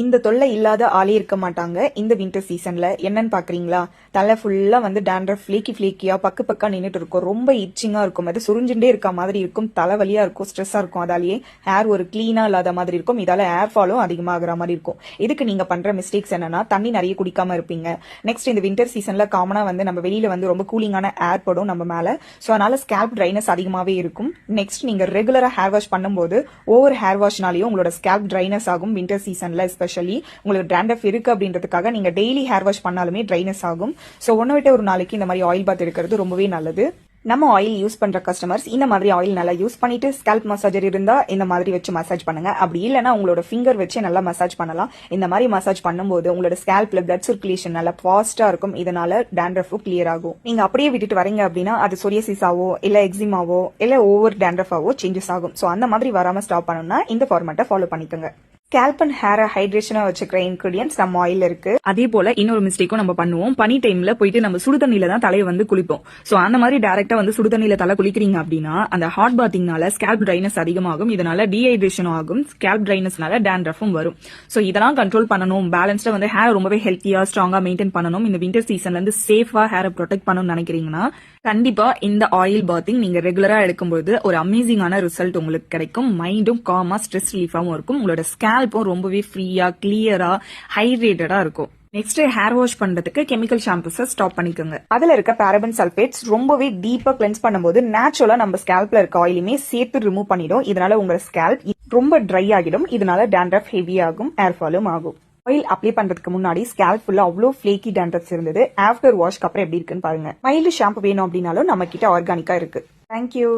இந்த தொல்லை இல்லாத ஆளே இருக்க மாட்டாங்க இந்த வின்டர் சீசன்ல. என்னன்னு பாக்குறீங்களா, தலை ஃபுல்லா வந்து டேண்ட்ரஃப் ஃபிளேக்கியா பக்கா நின்னுட்டு இருக்கும். ரொம்ப இச்சிங்கா இருக்கும், அது சுரிஞ்சுட்டே இருக்க மாதிரி இருக்கும், தலைவலியா இருக்கும், ஸ்ட்ரெஸ்ஸா இருக்கும். அதாலேயே ஹேர் ஒரு கிளீனா இல்லாத மாதிரி இருக்கும். இதால ஹேர் ஃபாலும் அதிகமாகிற மாதிரி இருக்கும். இதுக்கு நீங்க பண்ற மிஸ்டேக்ஸ் என்னன்னா, தண்ணி நிறைய குடிக்காம இருப்பீங்க. நெக்ஸ்ட் இந்த வின்டர் சீசன்ல காமனா வந்து நம்ம வெளியில வந்து ரொம்ப கூலிங்கான ஏர் படும் நம்ம மேல. ஸோ அதனால ஸ்கேல்ப் ட்ரைனஸ் அதிகமாவே இருக்கும். நெக்ஸ்ட் நீங்க ரெகுலரா ஹேர் வாஷ் பண்ணும்போது ஓவர் ஹேர் வாஷ்னாலையும் உங்களோட ஸ்கேல்ப் ட்ரைனஸ் ஆகும். வின்டர் சீசன்ல ஸ்பெஷலி உங்களுக்கு டேண்ட்ரஃப் இருக்கு அப்படின்றதுக்காக நீங்க டெய்லி ஹேர் வாஷ் பண்ணாலுமே ட்ரைனஸ் ஆகும். ஸோ ஒன்று விட்டு ஒரு நாளைக்கு இந்த மாதிரி ஆயில் பாத் எடுக்கிறது ரொம்பவே நல்லது. நம்ம ஆயில் யூஸ் பண்ற கஸ்டமர்ஸ் இந்த மாதிரி ஆயில் நல்லா யூஸ் பண்ணிட்டு ஸ்கேல்ப் மசாஜர் இருந்தா இந்த மாதிரி வச்சு மசாஜ் பண்ணுங்க. அப்படி இல்லைன்னா உங்களோட ஃபிங்கர் வச்சு நல்லா மசாஜ் பண்ணலாம். இந்த மாதிரி மசாஜ் பண்ணும்போது உங்களோட ஸ்கேல்ப்ல பிளட் சர்க்குலேஷன் நல்லா ஃபாஸ்டா இருக்கும். இதனால டேண்ட்ரஃபும் கிளியர் ஆகும். நீங்க அப்படியே விட்டுட்டு வரீங்க அப்படின்னா அது சொரியாசிஸாவோ இல்ல எக்ஸிமாவோ இல்ல ஓவர் டேண்ட்ரஃபாவோ சேஞ்சஸ் ஆகும். ஸோ அந்த மாதிரி வராம ஸ்டாப் பண்ணணும்னா இந்த ஃபார்மேட்டை ஃபாலோ பண்ணிக்கோங்க. ஸ்கேல்ப் அண்ட் ஹேரை ஹைட்ரேஷனா வச்சுக்கிற இன்கிரீடியன்ஸ் நம்ம ஆயில் இருக்கு. அதே போல இன்னொரு மிஸ்டேக்கும் நம்ம பண்ணுவோம். பனி டைம்ல போயிட்டு நம்ம சுடுதண்ணில தான் தலையை வந்து குளிப்போம். சோ அந்த மாதிரி டைரக்டா வந்து சுடுதண்ணில தலை குளிக்கிறீங்க அப்படின்னா அந்த ஹாட் பாத்திங்னால ஸ்கேல்ப் ட்ரைனஸ் அதிகமாகும். இதனால டீஹைட்ரேஷனும் ஆகும். ஸ்கேல்ப் ட்ரைனஸ்னால டேண்ட்ரஃபும் வரும். சோ இதெல்லாம் கண்ட்ரோல் பண்ணணும். பேலன்ஸ்டா வந்து ஹேர் ரொம்பவே ஹெல்த்தியா ஸ்ட்ராங்கா மெயின்டைன் பண்ணணும். இந்த வின்டர் சீசன்ல இருந்து சேஃபா ஹேரை ப்ரொடெக்ட் பண்ணணும்னு நினைக்கிறீங்கன்னா கண்டிப்பா இந்த ஆயில் பாத்திங் நீங்க ரெகுலரா எடுக்கும்போது ஒரு அமேசிங்கான ரிசல்ட் உங்களுக்கு கிடைக்கும். மைண்டும் காமா ஸ்ட்ரெஸ் ரிலீஃபாவும் இருக்கும். உங்களோட ஸ்கேல்ப்பும் ரொம்பவே ஃப்ரீயா கிளியரா ஹைட்ரேட்டடா இருக்கும். நெக்ஸ்ட் ஹேர் வாஷ் பண்றதுக்கு கெமிக்கல் ஷாம்பூஸை ஸ்டாப் பண்ணிக்கோங்க. அதுல இருக்க பாரபன் சல்பேட்ஸ் ரொம்பவே டீப்பா கிளென்ஸ் பண்ணும்போது நேச்சுரலா நம்ம ஸ்கேல்ப்ல இருக்க ஆயிலுமே சேர்த்து ரிமூவ் பண்ணிடும். இதனால உங்க ஸ்கேல்ப் ரொம்ப ட்ரை ஆகிடும். இதனால டேண்ட்ரஃப் ஹெவி ஆகும், ஹேர் ஃபாலும் ஆகும். ஆயில் அப்ளை பண்றதுக்கு முன்னாடி ஸ்கேல்ப் ஃபுல்லா அவ்வளோ ஃபிளேக்கி டேண்ட்ரஃப்ஸ் இருந்தது. ஆஃப்டர் வாஷ்க்கு அப்புறம் எப்படி இருக்குன்னு பாருங்க. மைல்டு ஷாம்பு வேணும் அப்படின்னாலும் நம்ம கிட்ட ஆர்கானிக்கா இருக்கு. தேங்க்யூ.